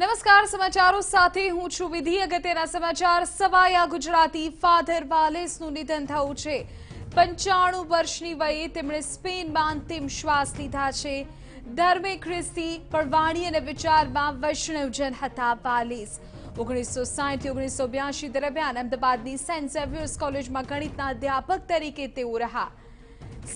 નમસ્કાર, સમાચારો સાથે હું છું વિધિ. અગત્યના સમાચાર. સવાયા ગુજરાતી ફાધર વાલેસનું નિધન થયું છે. 95 વર્ષની વયે તેમણે સ્પેનમાં અંતિમ શ્વાસ લીધા છે. ધર્મે ખ્રિસ્તી, પણ વાણી અને વિચારમાં વૈષ્ણવજન હતા વાલેસ. 1960-1982 દરમિયાન અમદાવાદની સેન્ટ ઝેવિયર્સ કોલેજમાં ગણિતના અધ્યાપક તરીકે તેઓ રહ્યા.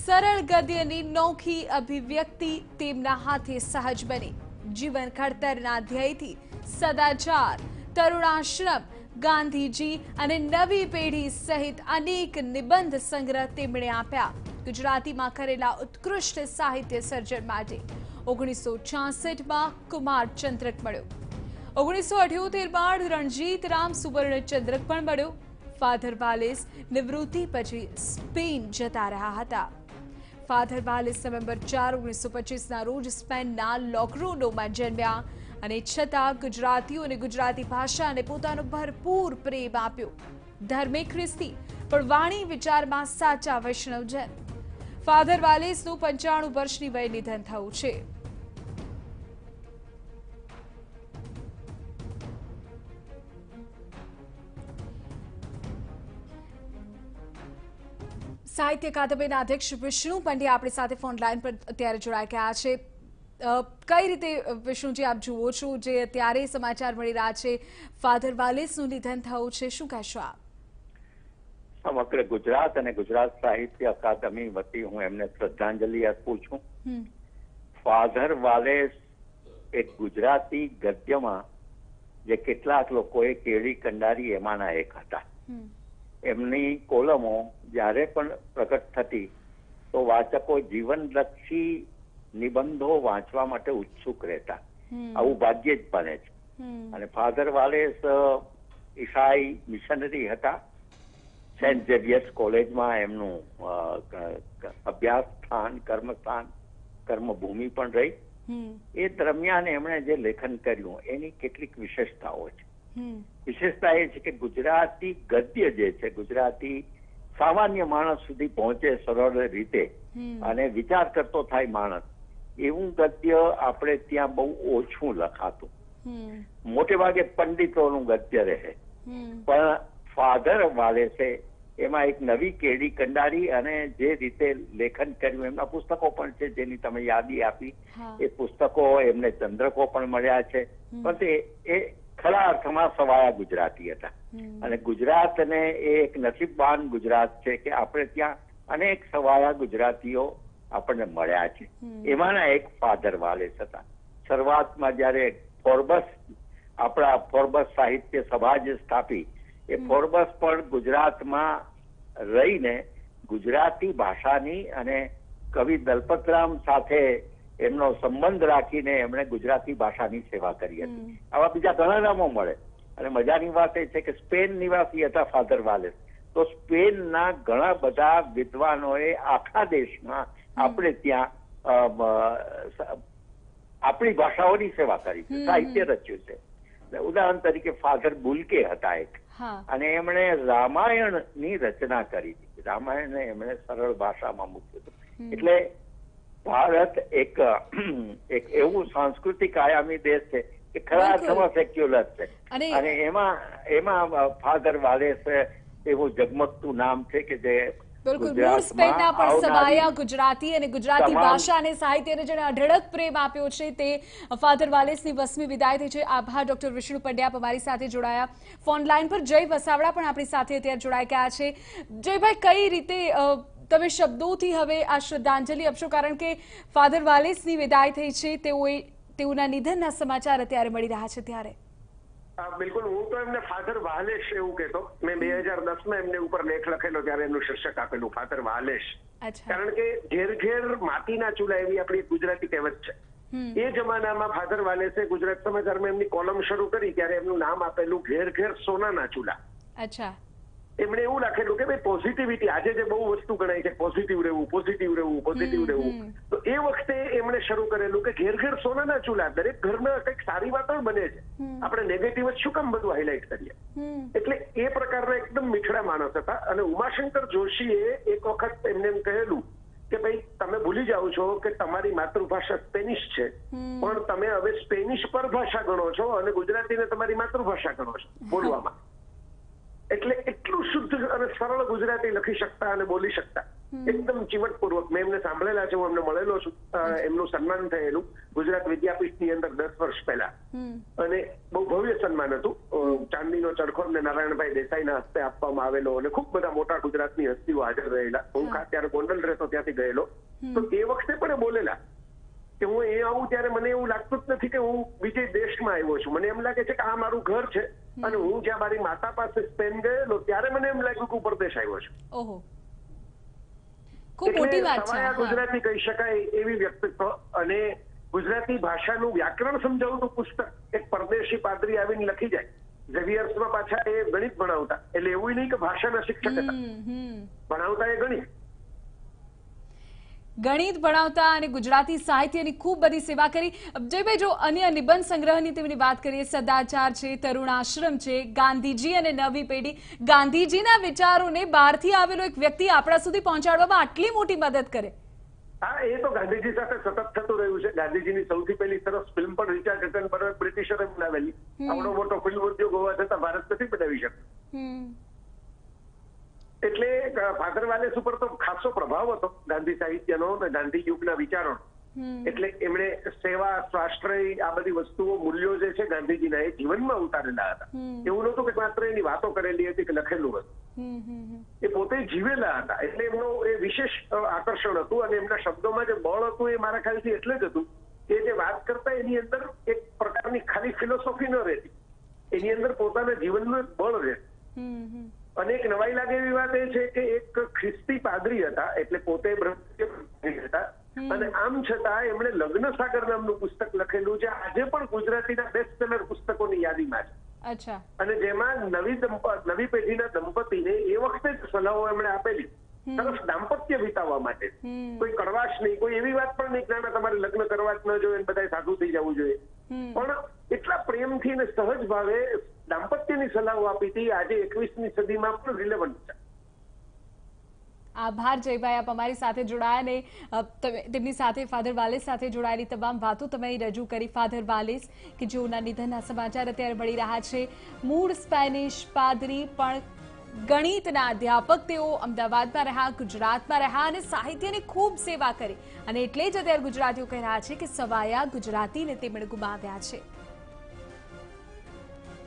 સરળ ગદ્યની નોખી અભિવ્યક્તિ તેમના હાથે સહજ બની. જીવન ઘડતરના ધ્યેયથી સદાચાર, તરુણાશ્રમ, ગાંધીજી અને નવી પેઢી સહિત અનેક નિબંધ સંગ્રહ તેમણે આપ્યા. ગુજરાતીમાં કરેલા ઉત્કૃષ્ટ સાહિત્ય સર્જન માટે 1966માં કુમારચંદ્રક મળ્યો. 1978માં રણજીત રામ સુવર્ણચંદ્રક પણ મળ્યો. ફાધર વાલેસ નિવૃત્તિ પછી સ્પેન જતા રહ્યા હતા. ફાધર વાલેસ નવેમ્બર 4, 1925ના રોજ સ્પેનના લોગ્રોનોમાં જન્મ્યા અને છતાં ગુજરાતીઓ અને ગુજરાતી ભાષાને પોતાનો ભરપૂર પ્રેમ આપ્યો. ધર્મે ખ્રિસ્તી, પણ વાણી વિચારમાં સાચા વૈષ્ણવજન. ફાધર વાલેસનું 95 વર્ષની વયે નિધન થયું છે. સાહિત્ય અકાદમીના અધ્યક્ષ વિષ્ણુ પંડ્યા આપણી સાથે ફોન લાઈન પર અત્યારે જોડાઈ ગયા છે. કઈ રીતે વિષ્ણુજી આપ જુઓ છો જે અત્યારે સમાચાર મળી રહ્યા છે ફાધર વાલેસનું નિધન થયું છે, શું કહેશો આપ? સમગ્ર ગુજરાત અને ગુજરાત સાહિત્ય અકાદમી વતી હું એમને શ્રદ્ધાંજલિ અર્પું છું. ફાધર વાલેસ એક ગુજરાતી ગદ્યમાં જે કેટલાક લોકોએ કેળી કંડારી એમાંના એક હતા. એમની કોલમો જ્યારે પણ પ્રગટ થતી તો વાચકો જીવનલક્ષી નિબંધો વાંચવા માટે ઉત્સુક રહેતા. આવું ભાગ્યે જ બને છે. અને ફાધર વાલેસ ઈસાઈ મિશનરી હતા. સેન્ટ ઝેવિયર્સ કોલેજમાં એમનું અભ્યાસ સ્થાન, કર્મસ્થાન, કર્મભૂમિ પણ રહી. એ દરમિયાન એમણે જે લેખન કર્યું એની કેટલીક વિશેષતાઓ છે. વિશેષતા એ છે કે ગુજરાતી ગદ્ય જે છે, ગુજરાતી સામાન્ય માણસ સુધી પહોંચે સરળ રીતે અને વિચાર કરતો થાય માણસ, એવું ગદ્ય આપણે ત્યાં બહુ ઓછું લખાતું. મોટે ભાગે પંડિતોનું ગદ્ય રહે. પણ ફાધર વાલેસે એમાં એક નવી કેડી કંડારી અને જે રીતે લેખન કર્યું, એમના પુસ્તકો પણ છે જેની તમે યાદી આપી. એ પુસ્તકો એમને ચંદ્રકો પણ મળ્યા છે. પણ એ ખરા અર્થમાં સવાયા ગુજરાતી હતા. અને ગુજરાતને એ એક નસીબવાન ગુજરાત છે કે આપણે ત્યાં અનેક સવાયા ગુજરાતીઓ આપણને મળ્યા છે. એમાંના એક ફાધર વાલેસ હતા. શરૂઆતમાં જયારે આપણા ફોર્બસ સાહિત્ય સભા જે સ્થાપી, એ ફોર્બસ પણ ગુજરાતમાં રહીને ગુજરાતી ભાષાની અને કવિ દલપતરામ સાથે એમનો સંબંધ રાખીને એમણે ગુજરાતી ભાષાની સેવા કરી હતી. આવા બીજા ઘણા નામો મળે. અને મજાની વાત એ છે કે સ્પેન નિવાસી હતા ફાધર વાલેસ. તો સ્પેનના ઘણા બધા વિદ્વાનોએ આખા દેશમાં આપણે ત્યાં આપણી ભાષાઓની સેવા કરી છે, સાહિત્ય રચ્યું છે. ઉદાહરણ તરીકે ફાધર બુલકે હતા એક, અને એમણે રામાયણની રચના કરી હતી. રામાયણને એમણે સરળ ભાષામાં મૂક્યું હતું. એટલે ભારત એક એવું સાંસ્કૃતિક આયામી દેશ છે કે ખરા અર્થમાં સેક્યુલર છે. અને એમાં ફાધર વાલેસ એવું ઝગમગતું નામ છે કે જે ગુજરાતી અને ગુજરાતી ભાષા અને સાહિત્યને જેને અઢળક પ્રેમ આપ્યો છે તે ફાધર વાલેસની 20મી વિદાય થઈ છે. આભાર ડોક્ટર વિષ્ણુ પંડ્યા અમારી સાથે જોડાયા. ફોન લાઈન પર જય વસાવડા પણ આપણી સાથે અત્યારે જોડાઈ ગયા છે. જયભાઈ, કઈ રીતે તમે શબ્દોથી હવે આ શ્રદ્ધાંજલિ આપશો, કારણ કે ફાધર વાલેસની વિદાય થઈ છે, તેઓના નિધનના સમાચાર અત્યારે મળી રહ્યા છે ત્યારે? બિલકુલ, હું તો એમને ફાધર વાલેસ એવું કહેતો. મેં 2010માં એમને ઉપર લેખ લખેલો ત્યારે એમનું શીર્ષક આપેલું ફાધર વાલેસ. કારણ કે ઘેર ઘેર માટીના ચૂલા એવી આપણી ગુજરાતી કહેવત છે. એ જમાનામાં ફાધર વાલેસે ગુજરાત સમાચારમાં એમની કોલમ શરૂ કરી ત્યારે એમનું નામ આપેલું ઘેર ઘેર સોનાના ચૂલા. અચ્છા. એમણે એવું લખેલું કે ભાઈ પોઝિટિવિટી, આજે જે બહુ વસ્તુ ગણાય છે પોઝિટિવ રહેવું, પોઝિટિવ રહેવું, પોઝિટિવ રહેવું, તો એ વખતે એમણે શરૂ કરેલું કે ઘેર ઘેર સોનાના ચૂલા. દરેક ઘરમાં કંઈક સારી વાતો બને છે, આપણે નેગેટિવ જ શું કામ બધું હાઇલાઇટ કરીએ? એટલે એ પ્રકારના એકદમ મીઠડા માણસ હતા. અને ઉમાશંકર જોશીએ એક વખત એમને એમ કહેલું કે ભાઈ તમે ભૂલી જાઓ છો કે તમારી માતૃભાષા સ્પેનિશ છે, પણ તમે હવે સ્પેનિશ પરભાષા ગણો છો અને ગુજરાતીને તમારી માતૃભાષા ગણો છો બોલવામાં. એટલે એટલું શુદ્ધ અને સરળ ગુજરાતી લખી શકતા અને બોલી શકતા, એકદમ ચીવટપૂર્વક. મેં એમને સાંભળેલા છે, હું એમને મળેલો છું. એમનું સન્માન થયેલું ગુજરાત વિદ્યાપીઠની અંદર 10 વર્ષ પહેલા, અને બહુ ભવ્ય સન્માન હતું. ચાંદીનો ચરખો અમને નારાયણભાઈ દેસાઈના હસ્તે આપવામાં આવેલો અને ખૂબ બધા મોટા ગુજરાતની હસ્તીઓ હાજર રહેલા. હું ત્યારે ગોંડલ રહેતો, ત્યાંથી ગયેલો. તો એ વખતે પણ બોલેલા કે હું એ આવું ત્યારે મને એવું લાગતું જ નથી કે હું બીજે દેશમાં આવ્યો છું. મને એમ લાગે છે કે આ મારું ઘર છે, અને હું જ્યાં મારી માતા પાસે સ્પેન ગયેલો ત્યારે મને એમ લાગ્યું કે પરદેશ આવ્યો છું. ઓહો, ખૂબ મોટી વાત છે. ગુજરાતી કહી શકાય એવી વ્યક્તિત્વ, અને ગુજરાતી ભાષાનું વ્યાકરણ સમજાવતું પુસ્તક એક પરદેશી પાદરી આવીને લખી જાય. ઝેવિયર્સમાં પાછા એ ગણિત ભણાવતા, એટલે એવું નહીં કે ભાષાના શિક્ષક હતા, ભણાવતા એ ગણિત ભણાવતા અને ગુજરાતી સાહિત્યની ખૂબ બધી સેવા કરી. જયભાઈ, જો અન્ય નિબંધ સંગ્રહની તેમની વાત કરીએ, સદાચાર છે, તરુણ આશ્રમ છે, ગાંધીજી અને નવી પેઢી, ગાંધીજીના વિચારોને બહારથી આવેલો એક વ્યક્તિ આપણા સુધી પહોંચાડવામાં આટલી મોટી મદદ કરે. હા, એ તો ગાંધીજી સાથે સતત થતું રહ્યું છે. ગાંધીજીની સૌથી પહેલી સરસ ફિલ્મ પણ રિચાર્ડ એટનબર્ગ બ્રિટિશરે બનાવેલી. આવડો મોટો ફિલ્મ ઉદ્યોગ હોવા છતાં ભારત નથી બનાવી શકતો. એટલે ફાધર વાલેસ ઉપર તો ખાસો પ્રભાવ હતો ગાંધી સાહિત્યનો અને ગાંધી યુગના વિચારોનો. એટલે એમણે સેવા, સ્વાશ્રય, આ બધી વસ્તુઓ, મૂલ્યો જે છે ગાંધીજીના, એ જીવનમાં ઉતારેલા હતા. એવું નહોતું કે માત્ર એની વાતો કરેલી હતી કે લખેલું હતું. એ પોતે જીવેલા હતા, એટલે એમનો એ વિશેષ આકર્ષણ હતું. અને એમના શબ્દોમાં જે બળ હતું એ મારા ખ્યાલથી એટલે જ હતું કે જે વાત કરતા એની અંદર એક પ્રકારની ખાલી ફિલોસોફી ન રહેતી, એની અંદર પોતાના જીવનનું એક બળ રહેતું. અને એક નવાઈ લાગે એવી વાત એ છે કે એક ખ્રિસ્તી પાદરી હતા, એટલે પોતે બ્રહ્મચર્ય હતા, અને આમ છતાં એમણે લગ્ન સાગર નામનું પુસ્તક લખેલું છે, આજે પણ ગુજરાતીના બેસ્ટ સેલર પુસ્તકોની યાદીમાં છે. અને જેમાં નવી પેઢીના દંપતીને એ વખતે જ સલાહો એમણે આપેલી, સરસ દાંપત્ય વિતાવવા માટે. કોઈ કડવાશ નહીં, કોઈ એવી વાત પણ નહીં કે તમારે લગ્ન કરવા જ ન જોઈએ, બધા સાધુ થઈ જવું જોઈએ, પણ એટલા પ્રેમથી અને સહજ ભાવે દાંપત્યની સલાહો આપી હતી. આજે 21મી સદીમાં પણ રિલેવન્ટ છે. આભાર જયભાઈ, આપ અમારી સાથે જોડાયા ને તેમની સાથે ફાધર વાલેસ સાથે જોડાયેલી તમામ વાતો તમે રજૂ કરી. ફાધર વાલેસ કે જેઓના નિધનના સમાચાર અત્યારે મળી રહ્યા છે. મૂળ સ્પેનિશ પાદરી, પણ ગણિતના અધ્યાપક તેઓ. અમદાવાદમાં રહ્યા, ગુજરાતમાં રહ્યા અને સાહિત્યની ખૂબ સેવા કરી, અને એટલે જ અત્યારે ગુજરાતીઓ કહી રહ્યા છે કે સવાયા ગુજરાતીને તેમણે ગુમાવ્યા છે.